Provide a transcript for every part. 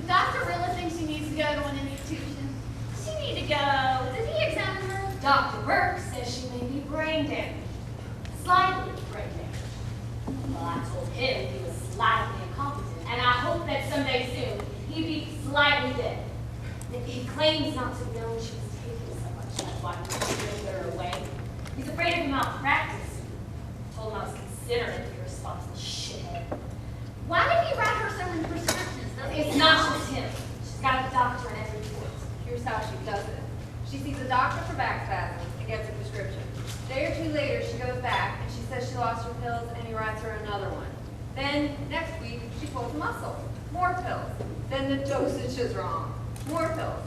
doctor really think she needs to go to an institution? She need to go. Did he examine her? Dr. Burke says she may be brain damaged. Slightly brain damaged. Well, I told him he was slightly incompetent, and I hope that someday soon he'd be slightly dead. He claims not to have known she was taking so much. That's why he put her away. He's afraid of malpractice. I told him I was considerate of the irresponsible shithead. Why did he write her so many prescriptions? It's not just him. She's got a doctor in every port. Here's how she does it. She sees a doctor for back spasms and gets a prescription. A day or two later, she goes back and she says she lost her pills and he writes her another one. Then, next week, she pulls a muscle. More pills. Then the dosage is wrong. More pills.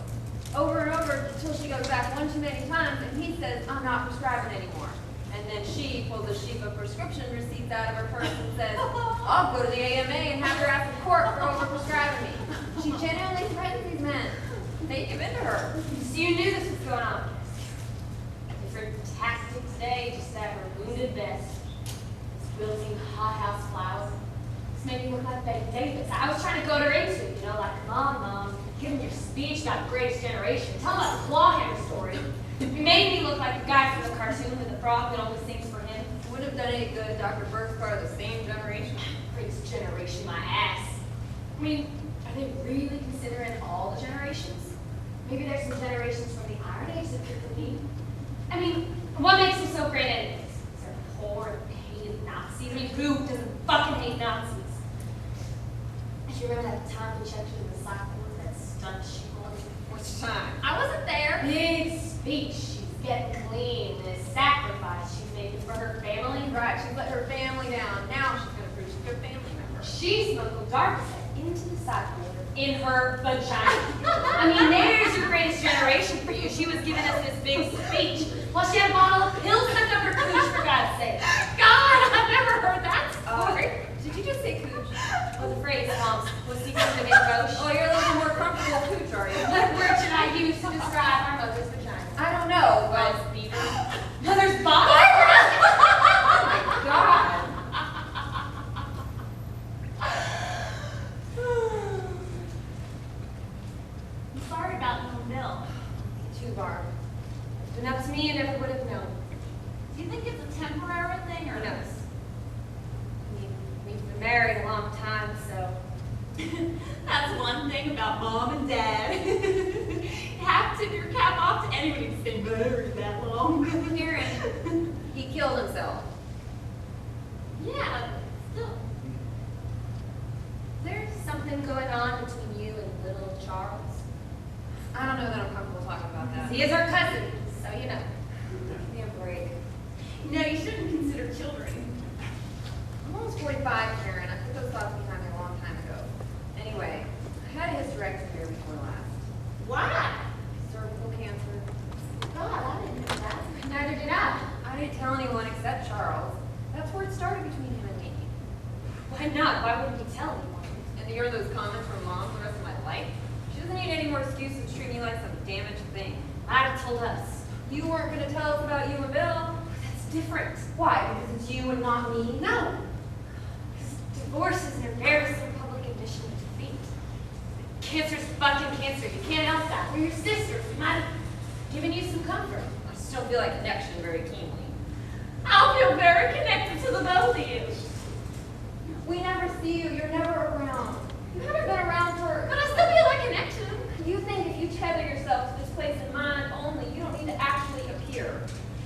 Over and over until she goes back one too many times and he says, I'm not prescribing anymore. And then she pulls a sheaf of prescription receipts out of her purse and says, I'll go to the AMA and have her ask the court for over-prescribing me. She genuinely threatens these men. They give in to her. So you knew this was going on. Different tactics today, just to have her wounded best. This wilting hothouse flower. This made me look like Betty Davis. I was trying to goad her into it, like, come on, Mom, give him your speech about the greatest generation. Tell him about the clawhammer story. You made me look like the guy from the cartoon with the frog that always sings for him. Wouldn't have done any good. Dr. Burke's part of the same generation. Greatest generation, my ass. I mean, are they really considering all the generations? Maybe there's some generations from the Iron Age that pick the meat. I mean, what makes them so great anyways? Is they're poor and hated Nazis? I mean, who doesn't fucking hate Nazis? Do you remember that time we checked into the cycle with that stunt she pulled? Which time? I wasn't there. Big speech. She's getting clean. This sacrifice she's making for her family. Right, she's let her family down. Now she's going to preach to her family members. She smuggled Darkseid into the cycle in her vagina. I mean, there's your greatest generation for you. She was giving us this big speech while she had a bottle of pills stuck up her cooch, for God's sake. God, I've never heard that story. Did you just say cooch? I was afraid, Mom. Was he going to make gauche? Oh, you're a little more comfortable cooch, are you? What word should I use to describe our mother's vagina? I don't know, but... Mother's bottom? Oh my God. I'm sorry about no milk. Too Barb. If it's been up to me, I never would have known. Do you think it's a temporary thing or Who no? knows? I mean, we've been married a long time, so. That's one thing about Mom and Dad. You have to tip your cap off to anybody who's been married that long. Karen, he killed himself. Yeah, still. There's something going on between you and little Charles. I don't know that I'm comfortable talking about that. He is our cousin, so you know. Give me a break. No, you shouldn't consider children. I'm almost 45, Karen. I put those thoughts behind me a long time ago. Anyway, I had a hysterectomy here before last. Why? Cervical cancer. God, I didn't know that. Neither did I. I didn't tell anyone except Charles. That's where it started between him and me. Why not? Why wouldn't you tell anyone? And to hear those comments from Mom the rest of my life, she doesn't need any more excuses to treat me like some damaged thing. I'd have told us. You weren't going to tell us about you and Bill. That's different. Why? Because it's you and not me? No. Because divorce is an embarrassing public admission of defeat. Cancer's fucking cancer. You can't help that. We're your sisters. We might have given you some comfort. I just don't feel like connection very keenly. I'll feel very connected to the both of you. We never see you. You're never around. You haven't been around for... But I still feel like connection. You think if you tether yourself to this place in mind only, you don't need to actually appear.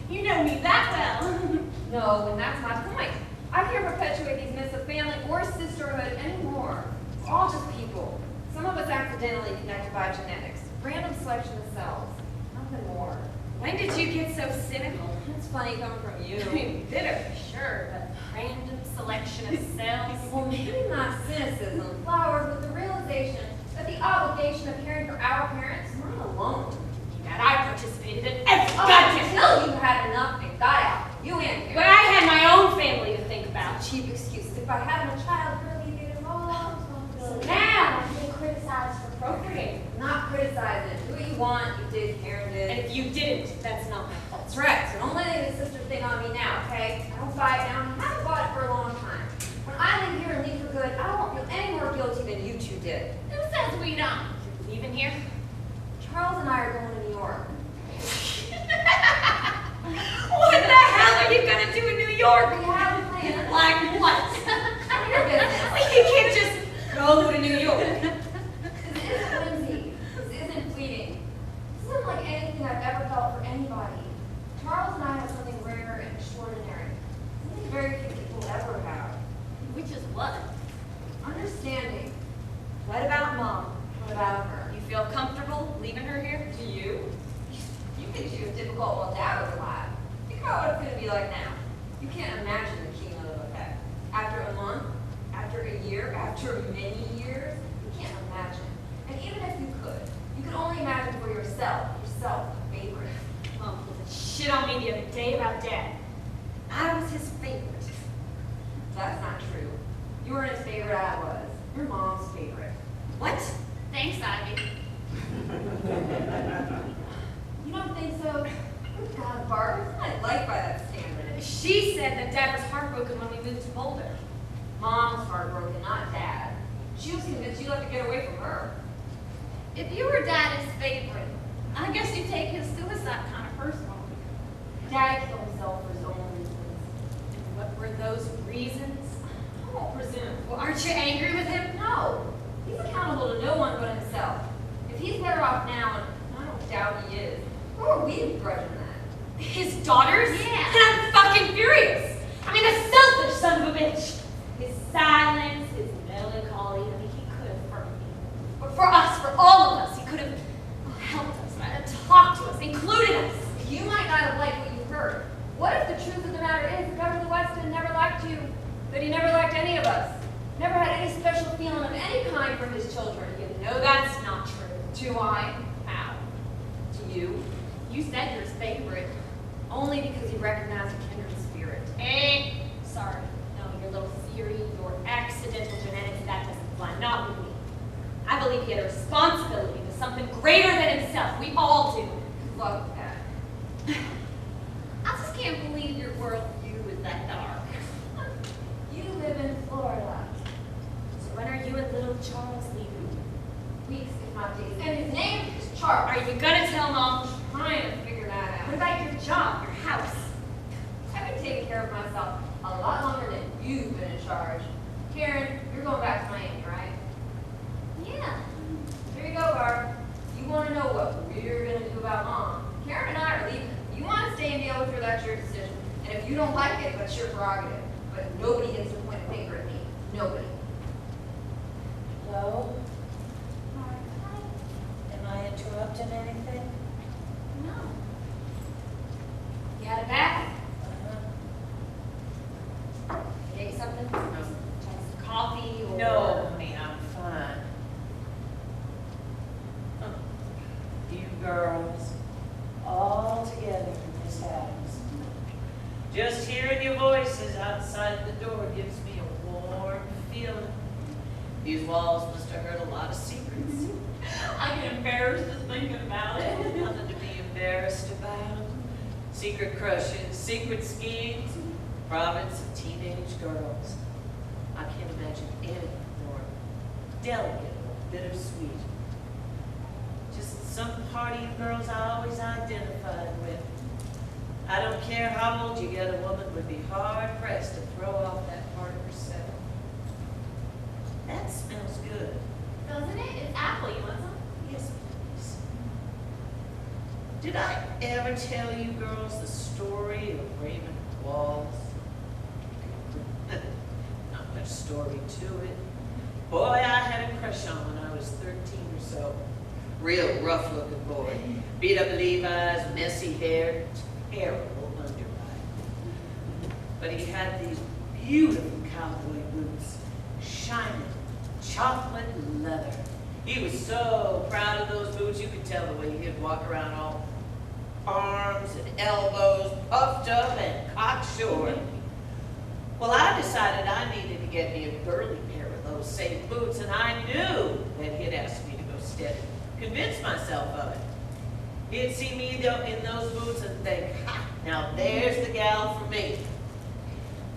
You know me that well. No, and that's my point. I can't perpetuate these myths of family or sisterhood anymore. We're all just people. Some of us accidentally connected by genetics. Random selection of cells. Nothing more. When did you get so cynical? It's funny coming from you. I mean, bitter, sure, but random selection of cells. Well, maybe not cynicism, flowers, but the realization that the obligation of caring for our parents, we're not alone. That I participated in every goddamn Until you had enough and got out. You and Karen. But I had my own family to think about. Cheap excuses. If I had a child, really get involved. So now I'm being criticized for procreating. Not criticizing. Do what you want. You did. Karen did. And if you didn't, that's not my fault. That's right. So don't lay the sister thing on me now, okay? I don't buy it now. I haven't bought it for a long time. When I leave here and leave for good, I won't feel any more guilty than you two did. Who says we don't? You're leaving here? Charles and I are going to New York. What the hell are you gonna do in New York? We have a plan. Like what? None of your business. You can't just go to New York. This isn't whimsy. This isn't fleeting. This isn't like anything I've ever felt for anybody. Charles and I have something rare and extraordinary. Something very few people ever have. Which is what? Understanding. What about Mom? What about her? You feel comfortable leaving her here? Do you? You think she was difficult while Dad was alive. Think about what it's going to be like now. You can't imagine the cumulative effect. After a month, after a year, after many years, you can't imagine. And even if you could only imagine for yourself a favorite. Mom pulled a shit on me the other day about Dad. I was his favorite. That's not true. You weren't his favorite, I was. Your Mom's favorite. What? Thanks, Ivy. You don't think so? Good God, Barb, it's not like by that standard. She said that Dad was heartbroken when we moved to Boulder. Mom was heartbroken, not Dad. She was convinced you'd have to get away from her. If you were Dad's favorite, I guess you'd take his suicide kind of personal. Dad killed himself for his own reasons. And what were those reasons? I won't presume. Well, aren't you angry with him? No. He's accountable to no one but himself. If he's better off now, and I don't doubt he is, who are we to begrudge him that? His daughters? Yeah. And I'm fucking furious. I mean, the selfish son of a bitch. His silence, his melancholy. I mean, he could have hurt me. But for us, for all of us, he could have helped us, talked to us, included us. You might not have liked what you heard. What if the truth of the matter is Beverly Weston never liked you, that he never liked any of us? Never had any special feeling of any kind for his children. You know that's not true. Do I? How? To you? You said you're his favorite. Only because he recognized a kindred spirit. Sorry. No, your little theory, your accidental genetics, that doesn't fly. Not with me. I believe he had a responsibility to something greater than himself. We all do. Good luck with that. I just can't believe your worldview is that dark. You live in Florida. So when are you and little Charles leaving? Weeks, if not days. And his name is Charles. Are you gonna tell Mom? I'm trying to figure that out. What about your job, your house? I've been taking care of myself a lot longer than you've been in charge. Karen, you're going back to Miami, right? Yeah. Here you go, Barb. You want to know what we're going to do about Mom? Karen and I are leaving. You want to stay and deal with her, that's your decision. And if you don't like it, that's your prerogative. But nobody gets to point a finger at me. Nobody. Hello? Am I interrupting anything? No. You had a bath? You ate something? No. Some coffee or? No, honey, I'm fine. You girls, all together in this house. Just hearing your voices outside the door gives me a warm feeling. These walls must have heard a lot of secrets. I get embarrassed just thinking about it. Nothing to be embarrassed about. Secret crushes, secret schemes, province of teenage girls. I can't imagine anything more delicate or bittersweet. Just some part of you girls I always identified with. I don't care how old you get, a woman would be hard pressed to throw off that part of herself. That smells good. Doesn't it? It's apple. You want some? Yes, please. Did I ever tell you girls the story of Raymond Walls? Not much story to it. Boy, I had a crush on when I was 13 or so. Real rough-looking boy. Beat up Levi's, messy hair, terrible underbite. But he had these beautiful cowboy boots, shining chocolate leather. He was so proud of those boots, you could tell the way he'd walk around all arms and elbows puffed up and cocksure. Well, I decided I needed to get me a girly pair of those same boots, and I knew that he'd ask me to go steady. Convinced myself of it. He'd see me in those boots and think, ha, now there's the gal for me.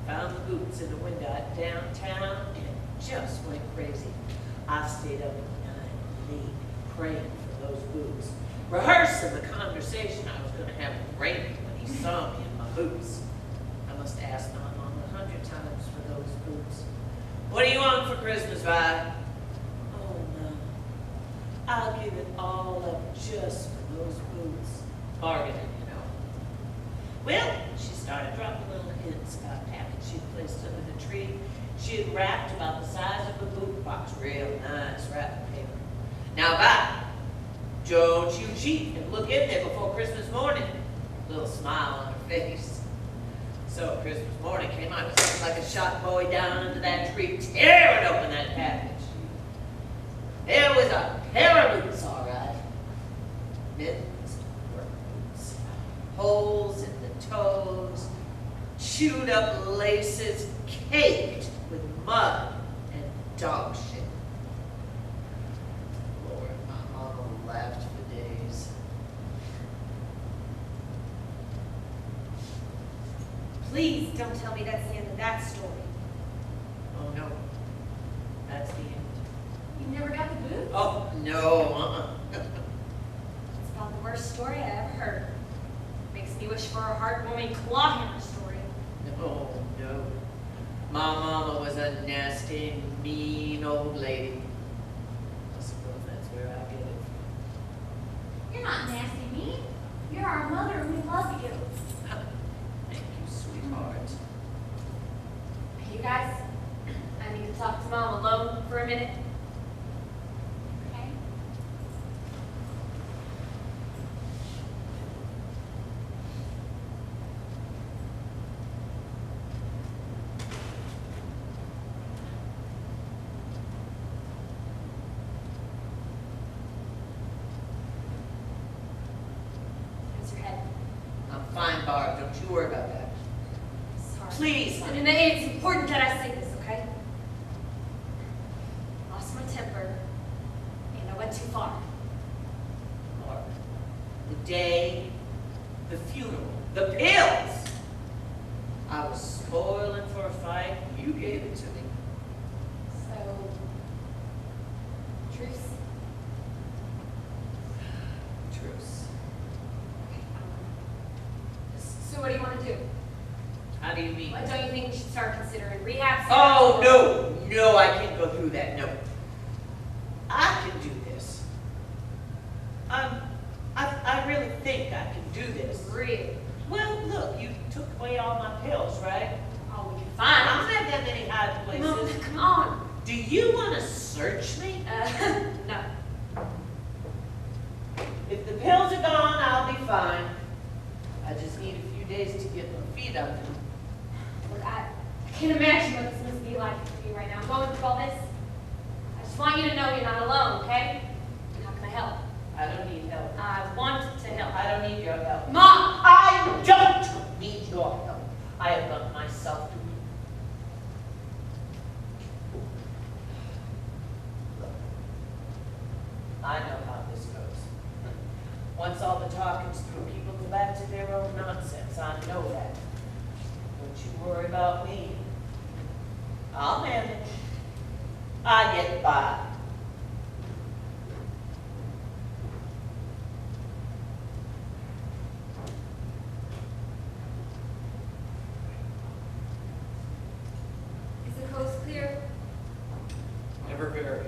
Found the boots in the window downtown and just went crazy. I stayed up at night late praying for those boots, rehearsing the conversation I was going to have with Raymond when he saw me in my boots. I must have asked my mom 100 times for those boots. What do you want for Christmas, Vi? Oh, no. I'll give it all up just for those boots. Bargaining, you know. Well, she started dropping little hints about a package she'd placed under the tree. She had wrapped about the size of a boot box. Real nice wrapping paper. Now, Vi, don't you cheat and look in there before Christmas morning. Little smile on her face. So Christmas morning came out just like a shot boy down into that tree, tearing open that package. There was a pair of boots, all right. Mittens, work boots, holes in the toes, chewed up laces, caked with mud and dog shit. Lord, my mama laughed for days. Please don't tell me that's the end of that story. Oh no, that's the end. You never got the boots? Oh no, It's about the worst story I ever heard. Makes me wish for a heartwarming claw hammer story. No, no. My mama was a nasty, mean old lady. I suppose that's where I get it from. You're not nasty, mean. You're our mother and we love you. Thank you, sweetheart. Hey, you guys, I need to talk to Mom alone for a minute. Okay? How's your head? I'm fine, Barb. Don't you worry about that. Sorry. Please, And it's important that I say this, okay? Lost my temper, and I went too far. Barb. The day, the funeral, the pills. I was spoiling for a fight. You gave it to me. So, truce? Truce. So what do you want to do? How do you mean? What, don't you think we should start considering rehab? Oh, no. No, I can't go through that. No. I can do this. I really think I can do this. Really? Well, look, you took away all my pills, right? Oh, we can I find don't have that many hiding places. Mom, come on. Do you want to search me? No. If the pills are gone, I'll be fine. I just need a few days to get my feet up. Look, I can't imagine what this must be like for you right now. Going through all this. I just want you to know you're not alone, okay? How can I help? I don't need help. I want to help. I don't need your help. Mom! I don't need your help. I have got myself to do. Look, I know how this goes. Once all the talking's through, people go back to their own nonsense. I know that. Don't you worry about me. I'll manage. I get by. Is the coast clear? Never very.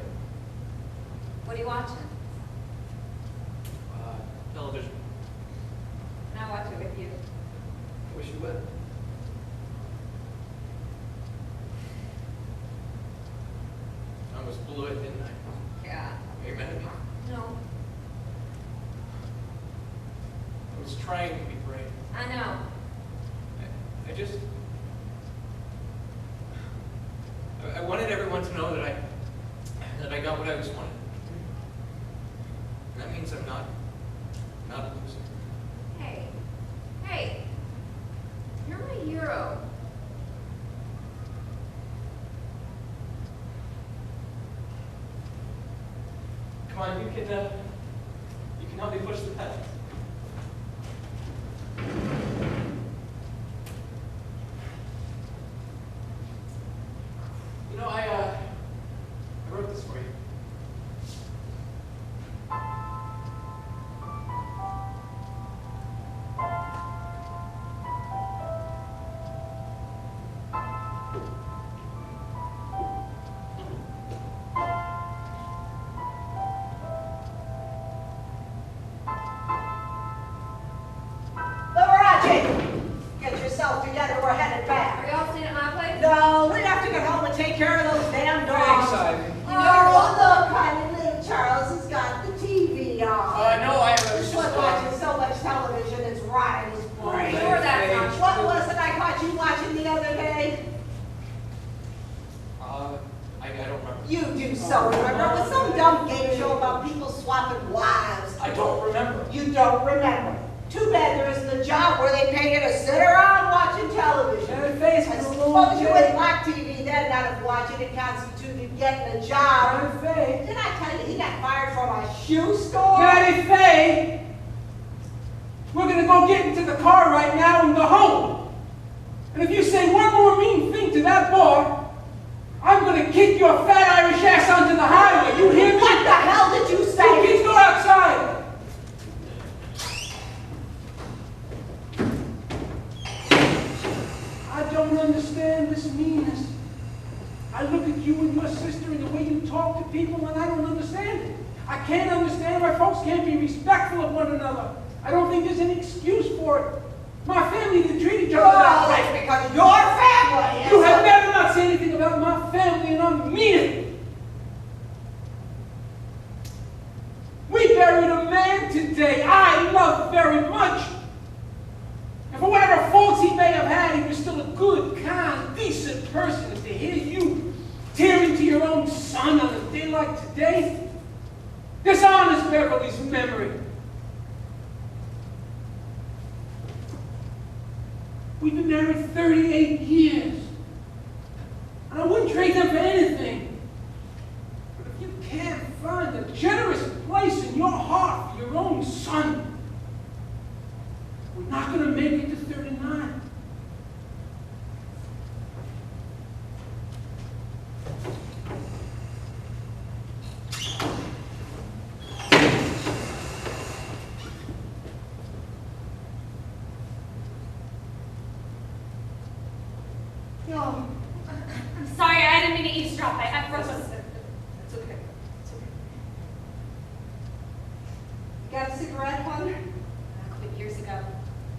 What are you watching? Television. And I watch it with you. I wish you would. I almost blew it, didn't I? Yeah. Are you mad at me? No. I was trying to be brave. I know. I just... I wanted everyone to know that I got what I was wanted. And that means I'm not a loser. Hey. Hey. You're my hero. Come on, you can help me push the pedal. You know, I wrote this for you. don't remember. Too bad there isn't a job where they pay you to sit around watching television. Her face I was a little suppose you bit- wouldn't like TV then, not if watching it constituted getting a job. Daddy Faye. Didn't I tell you he got fired from a shoe store? Daddy Faye. We're gonna go get into the car right now and go home. And if you say one more mean thing to that boy, I'm gonna kick your fat Irish ass onto the highway. You hear me? What the hell did you Hey, say? kids, go outside. I don't understand this meanness. I look at you and your sister and the way you talk to people, and I don't understand it. I can't understand why folks can't be respectful of one another. I don't think there's any excuse for it. My family didn't treat each other that Oh, way. that's because your family is... You had better not say anything about my family, and I mean it. We buried a man today I love very much. And for whatever faults he may have had, he was still a good, kind, decent person. And to hear you tear into your own son on a day like today dishonors Beverly's memory. We've been married 38 years. And I wouldn't trade them for anything. But if you can't find a generous place in your heart for your own son, we're not going to make it to 39. No. I'm sorry, I didn't mean to eavesdrop. I froze. It's okay. It's okay. You got a cigarette, Mother? I quit years ago.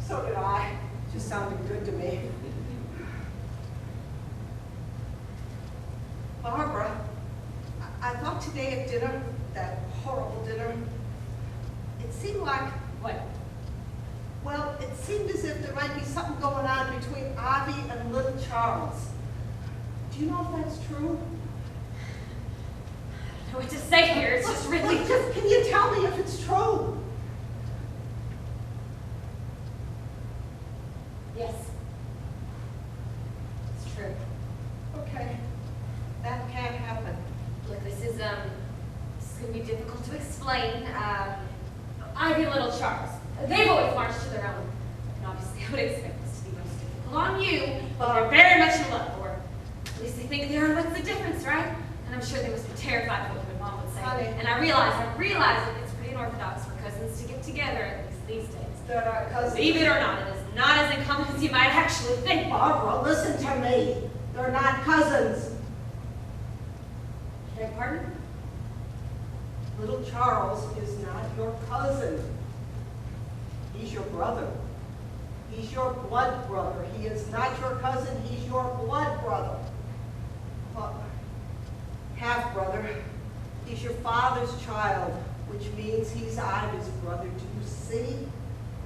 So did I. Just sounded good to me. Barbara, I thought today at dinner, that horrible dinner, it seemed like, What? well, it seemed as if there might be something going on between Avi and little Charles. Do you know if that's true? I don't know what to say here. It's just really Just, can you tell me if it's true? Yes. It's true. Okay. That can't happen. Look, this is gonna be difficult to explain. Ivy and little Charles. They've always marched to their own. And obviously I would expect this to be most difficult on you, but they're very much in love, or at least they think they are. What's the difference, right? And I'm sure they must be terrified of what their mom would say. Honey. And I realize that it's pretty unorthodox for cousins to get together, at least these days. They're not cousins. Believe it or not, it is not as uncommon as you might actually think. Barbara, listen to me. They're not cousins. Beg your pardon? Little Charles is not your cousin. He's your brother. He's your blood brother. He is not your cousin. He's your blood brother. Half-brother. He's your father's child, which means he's Ivy's brother. Do you see?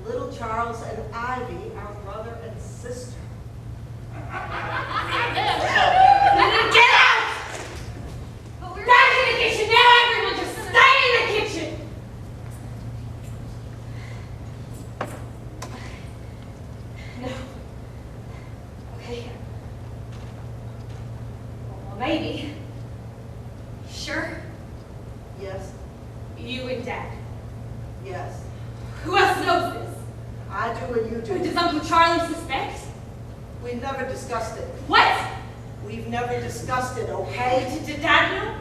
Little Charles and Ivy are brother and sister. Get out! Back in the kitchen now, everyone! Just stay in the kitchen! No. Okay. Well, maybe. Sure? Yes? You and Dad. Yes. Who else knows this? I do and you do. Does Uncle Charlie suspect? We've never discussed it. What? We've never discussed it, okay? Did Dad know?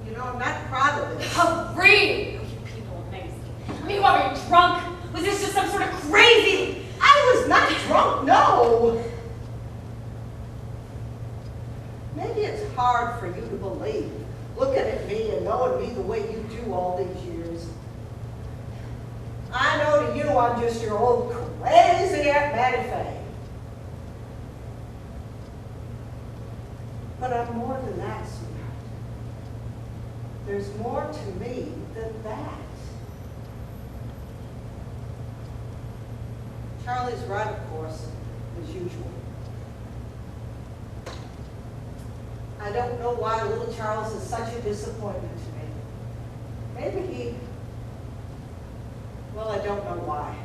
You know, I'm not proud of it. How really? Oh, you people amaze me. I mean, what, were you drunk? Was this just some sort of crazy? I was not drunk, no. Maybe it's hard for you to believe, looking at me and knowing me the way you do all these years. I know to you I'm just your old crazy Aunt Mattie Faye. But I'm more than that, sweetheart. There's more to me than that. Charlie's right, of course, as usual. I don't know why little Charles is such a disappointment to me. Maybe he, well, I don't know why.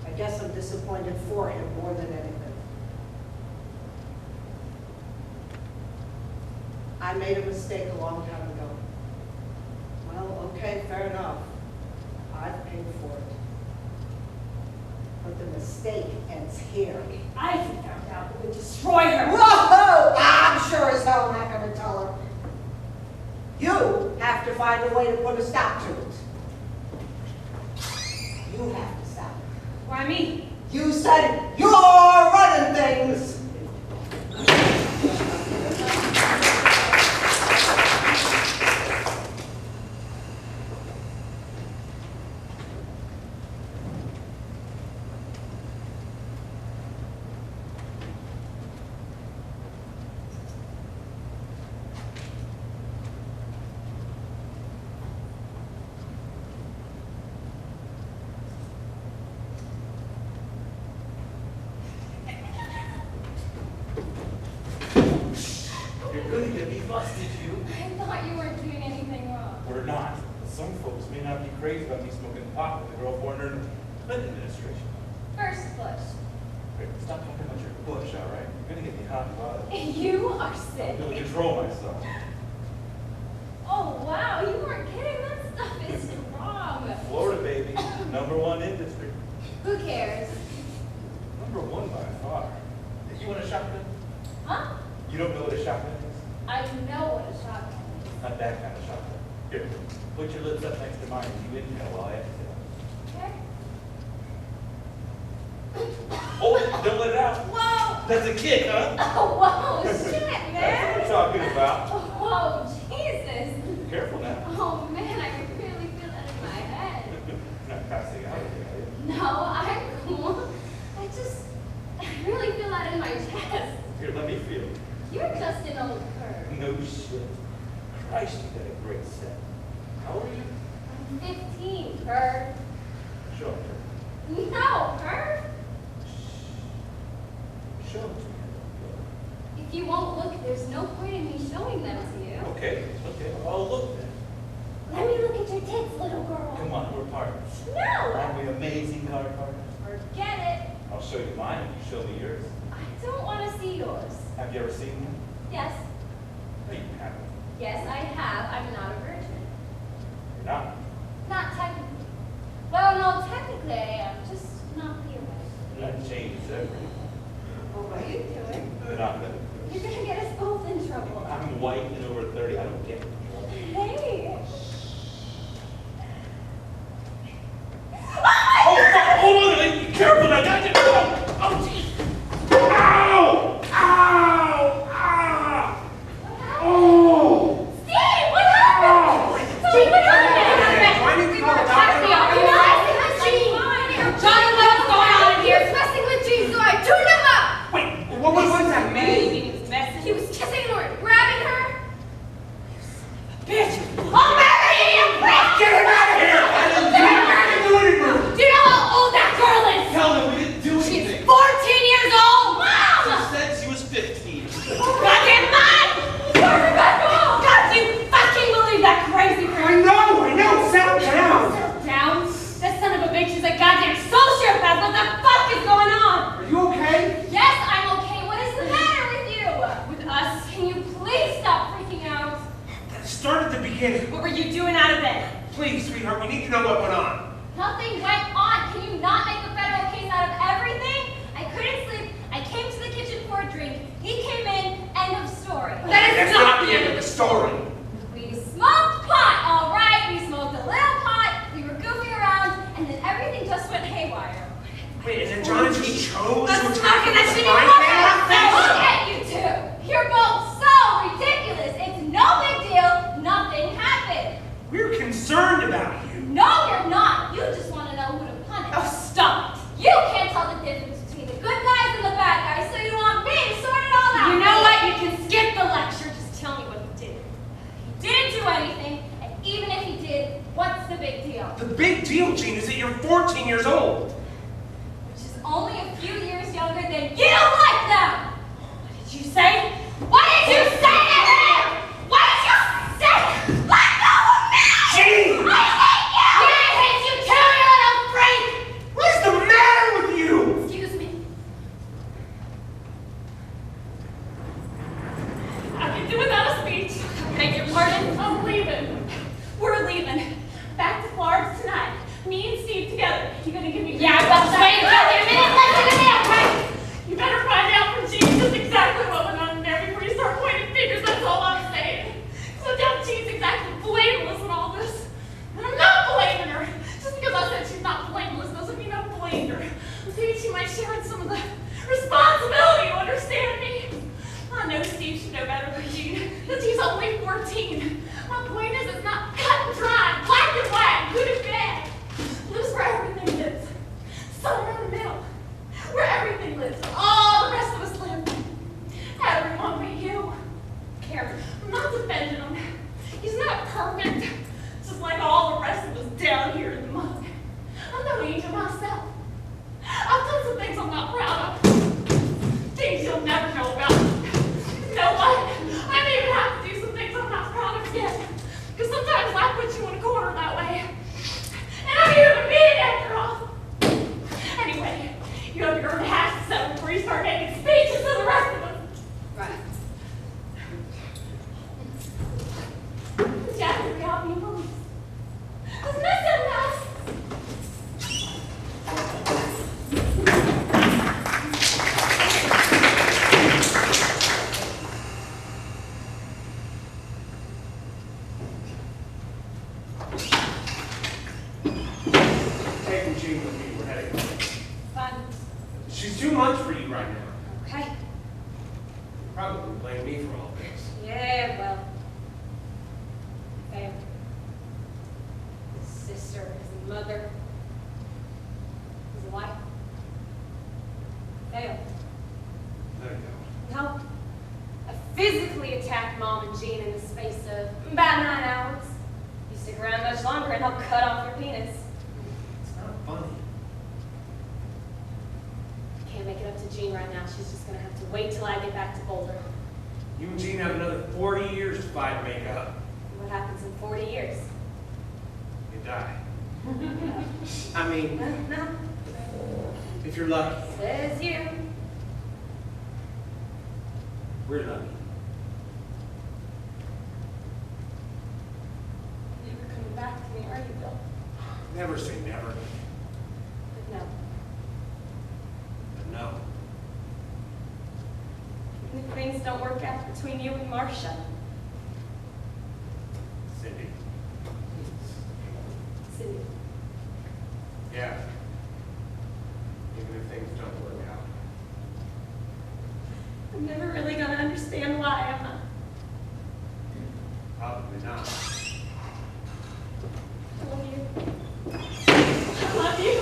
I guess I'm disappointed for him more than anything. I made a mistake a long time ago. Well, okay, fair enough. I've paid for it. But the mistake ends here. I found out it would destroy her. Whoa! I'm sure as hell not gonna tell her. You have to find a way to put a stop to it. You have to stop it. Why me? You said you're running things. You're really gonna be busted, you. I thought you weren't doing anything wrong. We're not. Some folks may not be crazy about me smoking pot with a girl born during the Clinton administration. First Bush. Wait, stop talking about your bush, all right? You're gonna get me hot and bothered. You are I'm sick. gonna control myself. Oh, wow, you weren't kidding. That stuff is strong. Florida, baby. #1 industry. Who cares? #1 by far. You want a shotgun? Huh? You don't know what a shotgun is? I know what a shotgun is. Not that kind of shotgun. Here, put your lips up next to mine and you inhale while I exhale. Okay. Hold it, don't let it out. Whoa! That's a kick, huh? Oh, whoa, shit, That's man! what we're talking about. Whoa, Jesus! Careful now. Oh, man, I can really feel that in my head. Not passing out, are you? No, I'm cool. I really feel that in my chest. Here, let me feel. You're just an old perv. No shit. Christ, you got a great set. How old are you? I'm 15, perv. Show it to me. No, perv! Show it to me. If you won't look, there's no point in me showing them to you. Okay, I'll look then. Let me look at your tits, little girl. Come on, we're partners. No! Aren't we amazing car partners? Forget it. I'll show you mine if you show me yours. I don't want to see yours. Have you ever seen one? Yes. No, you haven't. Yes, I have. I'm not a virgin. You're not. Not technically. Well, no, technically I am. Just not theoretically. That changes everything. What are you doing? Nothing. You're going to get us both in trouble. I'm white and over 30. I don't get it. Hey! Oh, fuck! Hold on! Be careful! I got you! Oh, jeez! Ow! Ow! Ah! Oh! Steve, what happened? Steve, what happened? Why didn't you call the doctor? Taxi, I'll be messing with Gene. Johnny, what's going on in here? He was messing with Gene, so I tuned him up. Wait, what does that mean? He was messing. He was kissing her and grabbing her. Bitch! I'll marry you, you bitch! Get him out of here! I didn't do anything! Do you know how old that girl is? Tell them we didn't do She's anything. 14 years old! She Mom! said she was 15. Goddamn mom! God, do you fucking believe that crazy girl? I know! Settle down! Settle down? That son of a bitch is a goddamn sociopath. What the fuck is going on? Are you okay? Yes, I'm okay. What is the matter with you? With us? Can you please stop freaking out? Start at the beginning. What were you doing out of bed? Please, sweetheart, we need to know what went on. Nothing went on. Can you not make a federal case out of everything? I couldn't sleep. I came to the kitchen for a drink. He came in. End of story. That's not the end of the story. We smoked pot, all right. We smoked a little pot. We were goofing around, and then everything just went haywire. Wait, and then John just chose Let's to talk attack that us shitty fine man? Look at you two. You're both so ridiculous. It's no big deal. Nothing happened. We're concerned about you. No, you're not. You just want to know who to punish. Oh, stop it. You can't tell the difference between the good guys and the bad guys, so you want me to sort it all out. You know what? You can skip the lecture. Just tell me what he did. He didn't do anything, and even if he did, what's the big deal? The big deal, Gene, is that you're 14 years old. Which is only a few years younger than you like Beg your pardon? I'm leaving. We're leaving. Back to Florida tonight. Me and Steve together. You gonna give me... Yeah, but wait a minute, listen to me, okay? You better find out from Gene just exactly what went on in there before you start pointing fingers. That's all I'm saying. So doubt Gene's exactly blameless in all this. And I'm not blaming her. Just because I said she's not blameless doesn't mean I blamed her. I'm thinking she might share in some of the responsibility, you understand me? I know Steve should know better than Gene, because he's only 14. My point is, it's not cut and dry, black and white, good and bad. Lives where everything lives. Somewhere in the middle. Where everything lives. All the rest of us live. Everyone but you. Karen, I'm not defending him. He's not perfect. Just like all the rest of us down here in the mud. I'm no angel myself. I've done some things I'm not proud of. Things you'll never know about. You know what? I may even have to do some things I'm not proud of yet. Because sometimes life puts you in a corner that way. And I'm human being after all. Anyway, you have your own hash to settle before you start making speeches to the rest of us. Right. Jack, we help you, please. Isn't that so nice? Taking Jean with me, we're heading home. Fun. She's too much for you right now. Okay. You probably blame me for all this. Yeah, well. Family. His sister, his mother, his wife. Failed. Let it go. No. I physically attacked Mom and Jean in the space of about 9 hours. You stick around much longer and I'll cut off your penis. It's not funny. Can't make it up to Jean right now. She's just gonna have to wait till I get back to Boulder. You and Jean have another 40 years to fight and make up. What happens in 40 years? You die. I mean, No. if you're lucky. Says you. We're lucky. Never coming back to me, are you, Bill? Never say never. But no. But no. Even if things don't work out between you and Marcia. Cindy. Cindy. Yeah. Even if things don't work out. I'm never really gonna understand why, am I? Probably not. I love you. I love you.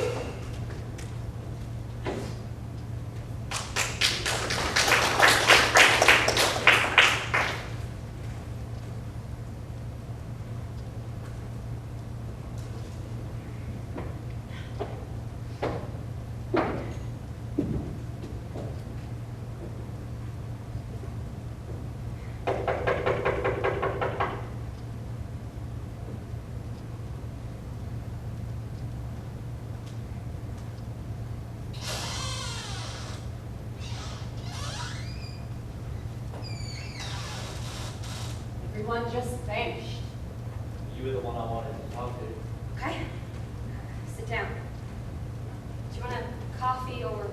Everyone just vanished. You were the one I wanted to talk to. Okay? Sit down. Do you want a coffee or...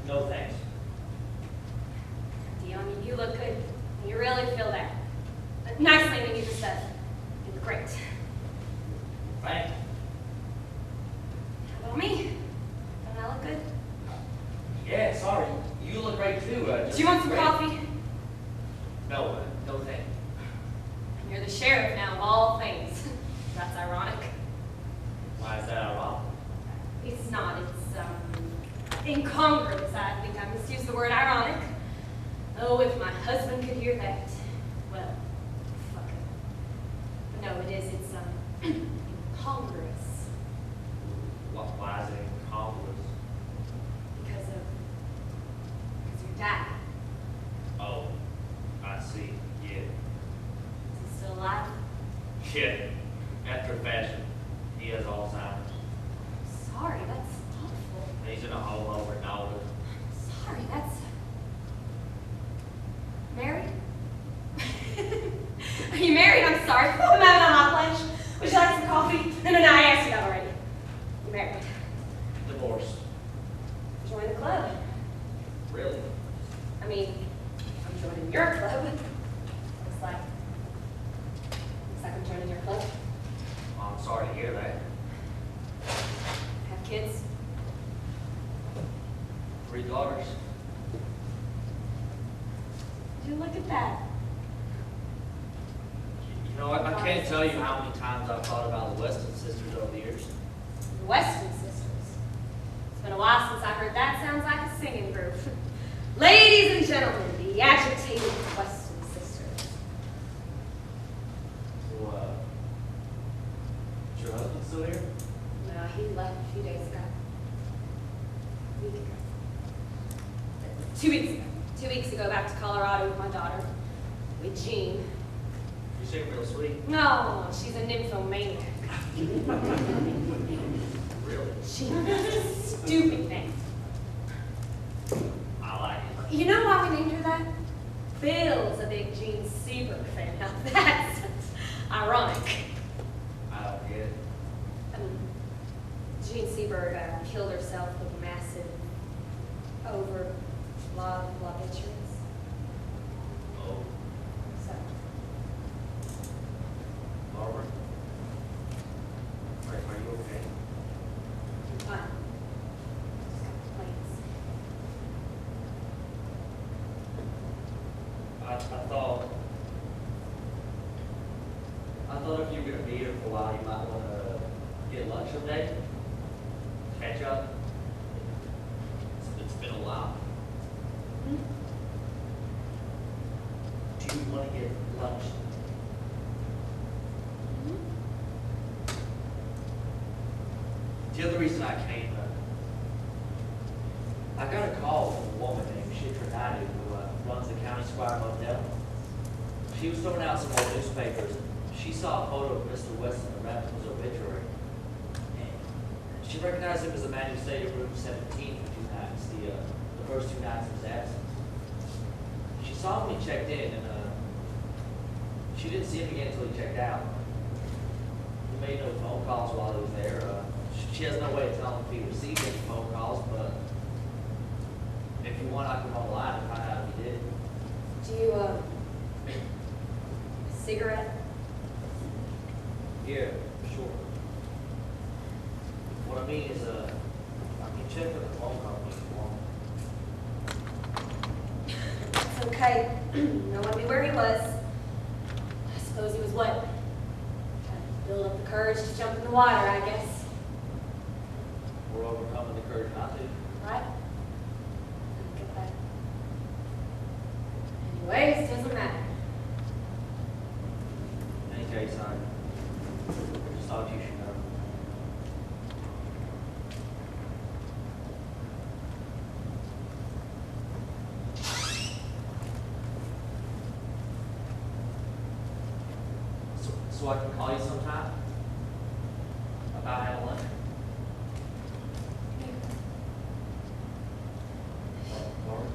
No thanks. Dion, you look good. You really feel that. But nicely when you just said, you look great. Thanks. How about me? Don't I look good? Yeah, sorry. You look great too. Do you want some coffee? No, no thanks. You're the sheriff now of all things. That's ironic. Why is that ironic? It's not. It's, incongruous. I think I misused the word ironic. Oh, if my husband could hear that. Well, fuck it. But no, it is. It's, incongruous. Why is it incongruous? Because your dad. Oh, I see. Yeah. Is he still alive? Yeah. After a fashion, he has Alzheimer's. Sorry, that's awful. He's in a hole over in Alder. Sorry, that's... Married? joining your club. Looks like I'm joining your club. I'm sorry to hear that. Have kids? 3 daughters. You look at that. You know, I can't tell you how many times I've thought about the Weston sisters over the years. The Weston sisters. It's been a while since I heard that. Sounds like a singing group. Ladies and gentlemen, the agitated Weston sisters. So, is your husband still here? No, he left a few days ago. A week ago. 2 weeks ago. 2 weeks ago, back to Colorado with my daughter. With Jean. You seem real sweet. No, she's a nymphomaniac. Really? She has a stupid name. I like it. You know why we named her that? Bill's a big Gene Seberg fan. Now that's ironic. I don't get it. Gene Seberg killed herself with massive obituaries. Oh, So, Barbara? Are you okay? I'm fine. Just got complaints. I thought if you were going to be here for a while, you might want to get lunch someday. Catch up. It's been a while. Hmm? Do you want to get lunch? The other reason I came, I got a call from a woman named Shitranadu who runs the County Squire Motel. She was throwing out some old newspapers. She saw a photo of Mr. Weston in the Naples obituary. And she recognized him as the man who stayed at room 17 for 2 nights, the first 2 nights of his absence. She saw him when he checked in, and she didn't see him again until he checked out. He made no phone calls while he was there. She has no way of telling if he received any phone calls, but if you want, I can go online and find out if he did. Do you, a cigarette? Yeah, sure. What I mean is, I can check with the phone company if you want. It's okay. No one knew where he was. I suppose he was what? Trying to build up the courage to jump in the water, I guess. We're overcoming the courage not to. Right? I get that. Anyways, doesn't matter. In any case, I just thought you should know. So I can call you sometime about having lunch? Or-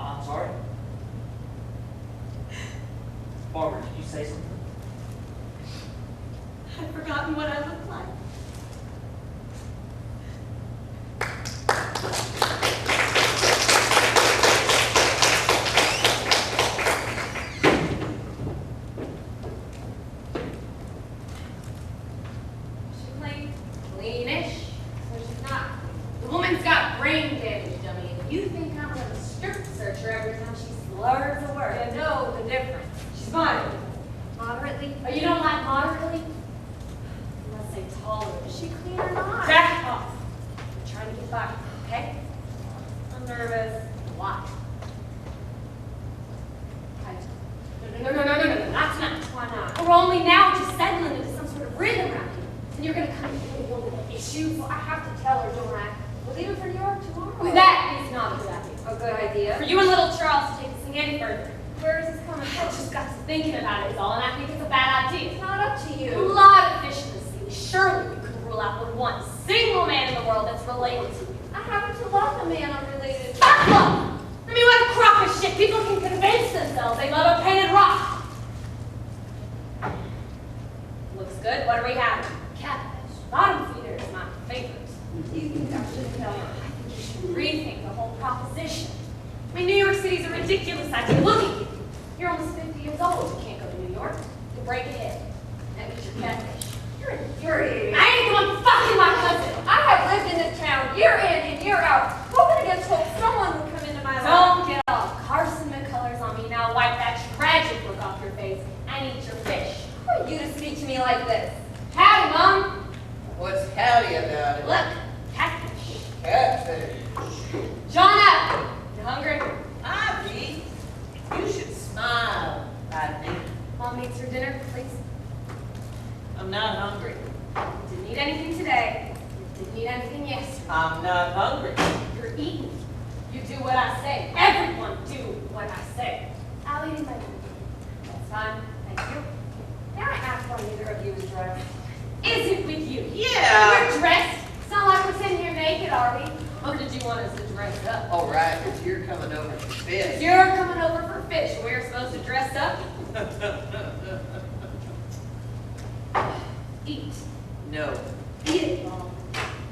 I'm sorry? Barbara, did you say something? I've forgotten what I look like. She clean? Cleanish. So she's not. The woman's got brain damage, dummy. If you think I'm gonna strip search her every time she slurs a word, you know the difference. She's moderate. Moderately? Oh, you don't like moderately? Unless they tolerate. Is she clean or not? Back off. I'm trying to get by, okay? I'm nervous. Why? No, not tonight. Why not? We're only now just settling into some sort of rhythm around here. And you're gonna come in with a little issue, so I have to tell her, don't I? We'll leave it for New York tomorrow. Well, that is not a good idea. A good idea. For you and little Charles to take this thing any further. Where is this coming I from? just got to thinking about it is all, and I think it's a bad idea. It's not up to A you. lot of fish in the sea. Surely you could rule out with one single man in the world that's related to you. I happen to love the man I'm related to. Fuck love! I mean, what a crock of shit. People can convince themselves they love a painted rock. Looks good. What are we having? Catfish. Bottom feeder is my favorite. You think I should tell her? I think you should rethink the whole proposition. I mean, New York City's a ridiculous idea. Look at you. You're almost 50 years old. You can't go to New York. You break a hip. That means you're catfish. You're infuriating. I ain't going fucking my cousin. I have lived in this town year in and year out, hoping against hope someone would come into my life. Don't get all Carson McCullers on me now. Wipe that tragic look off your face and eat your fish. Who are you to speak to me like this? Howdy, Mom. What's howdy about it? Look, catfish. Catfish. Joan, you hungry? Ivy, you should smile at me. Mom makes her dinner, please. I'm not hungry. Didn't eat anything today. Didn't eat anything yesterday. I'm not hungry. You're eating. You do what I say. Everyone do what I say. I'll eat in my room. That's fine. Thank you. May I ask why neither of you is dressed? Is it with you? Yeah. We're dressed. It's not like we're sitting here naked, are we? Or did you want us to dress up? All right, if you're coming over for If fish. you're coming over for fish, we're supposed to dress up? Eat. No. Eat it, Mom.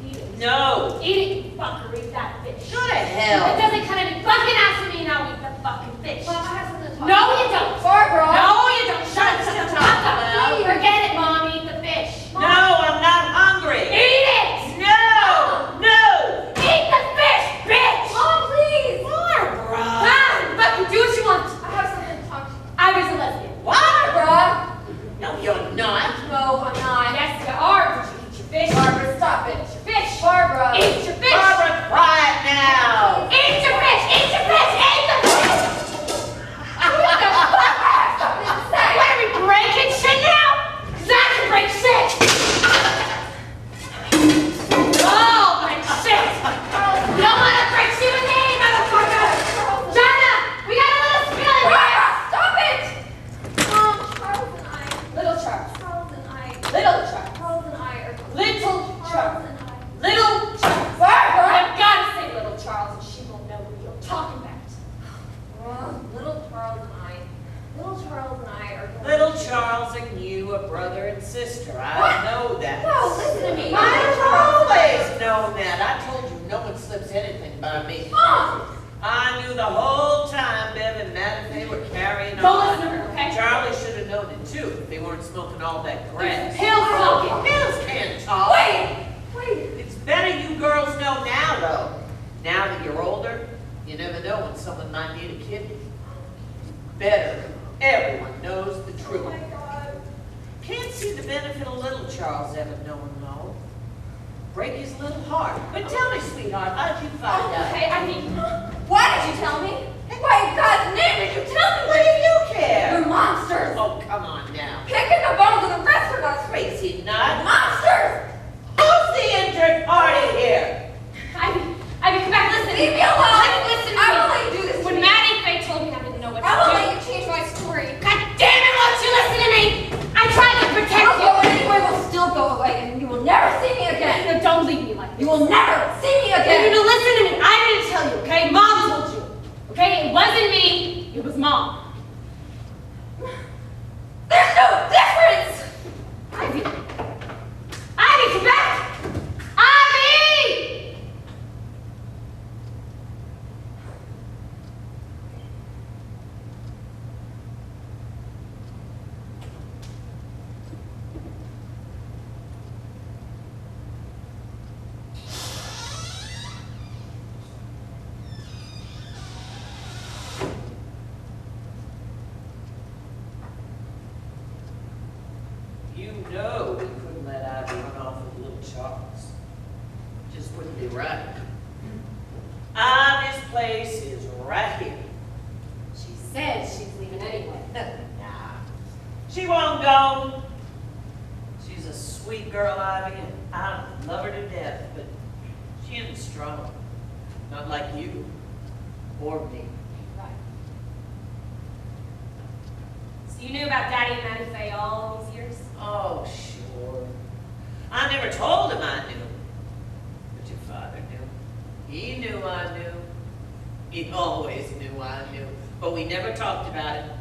Eat it. No. Eat it, you fucker. Eat that fish. Go to It hell. doesn't cut any fucking ass to me now. Eat the fucking fish. Mom, I have something to talk No, about. you don't. Barbara! No, you don't. Shut up. Shut up. Well. Forget it, Mom. Eat the fish. No, I'm not hungry. Eat it. No. No. Eat the fish, bitch. Mom, please! Barbara. Fucking do what you want. I have something to talk to you. I was a lesbian. What? Barbara! No, you're not. No, I'm not. Yes, you are. Did you eat your fish? Barbara, stop it. Eat your fish. Barbara! Eat your fish. Barbara, quiet now. Eat your fish. Eat your fish. Eat the fish. What the fuck? I have something to say! What are we breaking shit now? 'Cause I can break shit. Oh, break shit. You don't want to break shit with me, motherfucker. Jonna, we got a little spill in here. Stop it! Mom, Charles and I, Little Charles. Charles and I, Little Charles. Charles and I are Little Charles Charles. and I. Little Charles. Barbara! I've got to say Little Charles, and she will know who you're talking about. Little Charles and I are going Little to- Charles and you are brother and sister. I What? know that. No, listen to me. I've always known that. I told you no one slips anything by me. Mom! I knew the whole time Bev and Matthew were carrying Don't on. listen to her, okay? Charlie should have known it too if they weren't smoking all that grass. Pill smoking. Pills can't talk. Wait! It's better you girls know now, though. Now that you're older, you never know when someone might need a kidney. Better everyone knows the truth. Oh my God. Can't see the benefit of little Charles ever knowing no. Break his little heart. But tell me, sweetheart, how'd you find out? Okay, I mean, Why did you tell me? Why in God's name did you tell me? What do you care? You're monsters! Oh, come on now. Picking the bones of the rest of us! Crazy nut. Monsters! Who's the injured party here? Ivy, come back, listen. Leave me alone! Listen to I me. won't let you do this to When me. Maddie Faye told me I didn't know what I to won't do. let you change my story. God damn it, won't you listen to me? I tried to protect I'll you. go anyway, will still go away, and you will never see me again. No, don't leave me like this. You will never see me Okay, again. no, listen to me. I didn't tell you, okay? Mom told you. Okay? It wasn't me. It was Mom. There's no difference! Ivy. Ivy, come back! Ivy! You know we couldn't let Ivy run off with little Charles. Just wouldn't be right. Ivy's place is right here. She said she's leaving anyway. Nah, she won't go. She's a sweet girl, Ivy, and I love her to death, but she isn't strong. Not like you or me. Right. So you knew about Daddy and Maddie Faye all these years? Oh, sure. I never told him I knew. But your father knew. He knew I knew. He always knew I knew. But we never talked about it.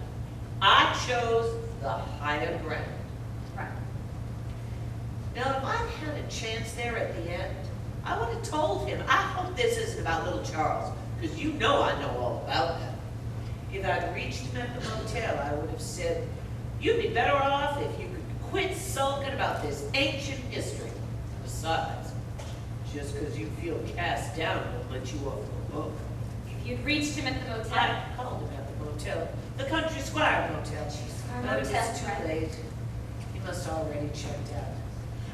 I chose the higher ground. Right. Now, if I'd had a chance there at the end, I would have told him. I hope this isn't about little Charles, because you know I know all about that. If I'd reached him at the motel, I would have said, you'd be better off if you could quit sulking about this ancient history. Besides, just because you feel cast down won't let you off the hook. If you'd reached him at the motel. I called him at the motel, the Country Squire Motel. Squire But it was Motel, too right. late. He must have already checked out.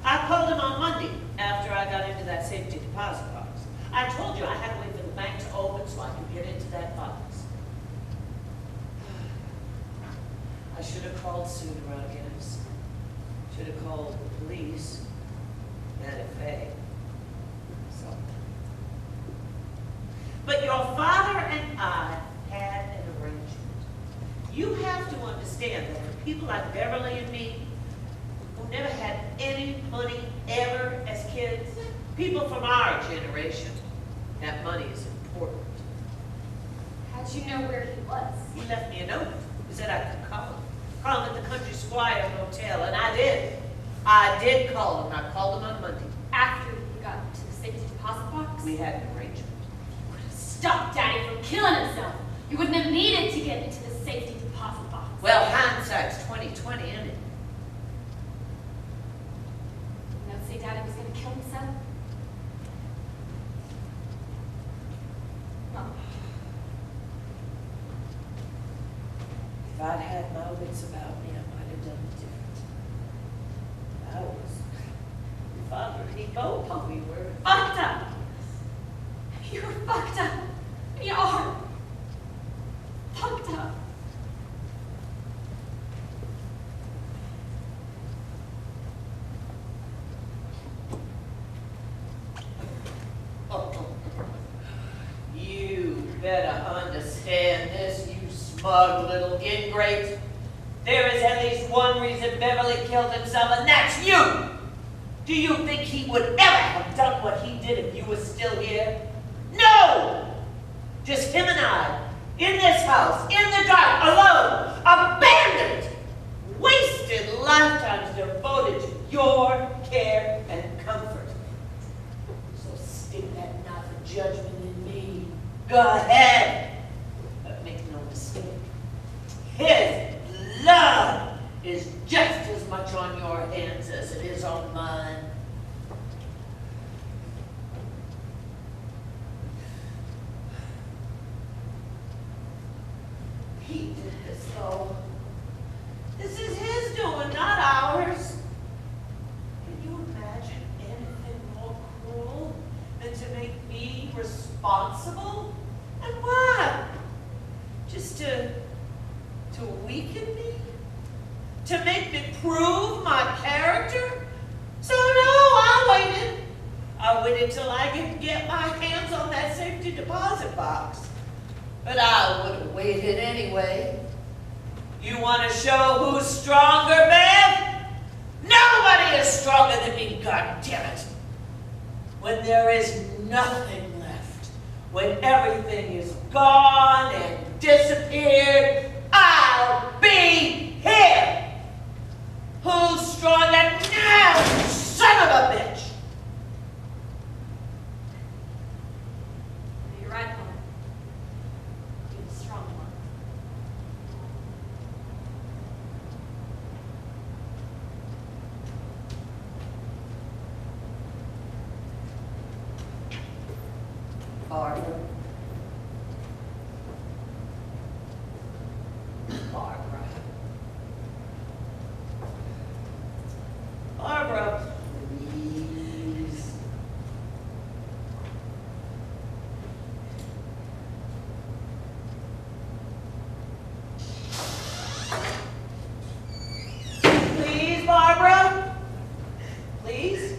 I called him on Monday after I got into that safety deposit box. I told you I had to wait for the bank to open so I could get into that box. I should have called sooner, I guess. Should have called the police. Manifest. So. But your father and I had an arrangement. You have to understand that for people like Beverly and me, who never had any money ever as kids, people from our generation, that money is important. How'd you know where he was? He left me a note. He said I could call him. Call him at the Country Squire Motel, and I did. I did call him. I called him on Monday. After he got to the safety deposit box? We had an arrangement. You would have stopped Daddy from killing himself. You wouldn't have needed to get into the safety deposit box. Well, hindsight's 20/20, isn't it? You know, say Daddy was going to kill himself? No. If I'd had my wits about me, I might have done it different. I was. Your father and he both told me were Fucked up. You're fucked up. You are. Fucked up. You better understand this, you smug little ingrate. There is at least one reason Beverly killed himself, and that's you! Do you think he would ever have done what he did if you were still here? No! Just him and I, in this house, in the dark, alone, abandoned, wasted lifetimes devoted to your care and comfort. So stick that knife of judgment in me. Go ahead. But make no mistake. His blood is just as much on your hands as it is on mine. He did this, though. This is his doing, not ours. Can you imagine anything more cruel than to make me responsible? And why? Just to weaken me? To make me prove my character? So no, I waited. I waited till I could get my hands on that safety deposit box. But I would have waited anyway. You want to show who's stronger, Bev? Nobody is stronger than me, goddammit. When there is nothing left, when everything is gone and disappeared, I'll be here. Who's stronger now, son of a bitch? You're right, Mom. You're the strong one. Barbara. Barbara, please. Please, Barbara. Please.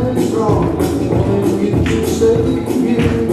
standing strong. Only you can save you.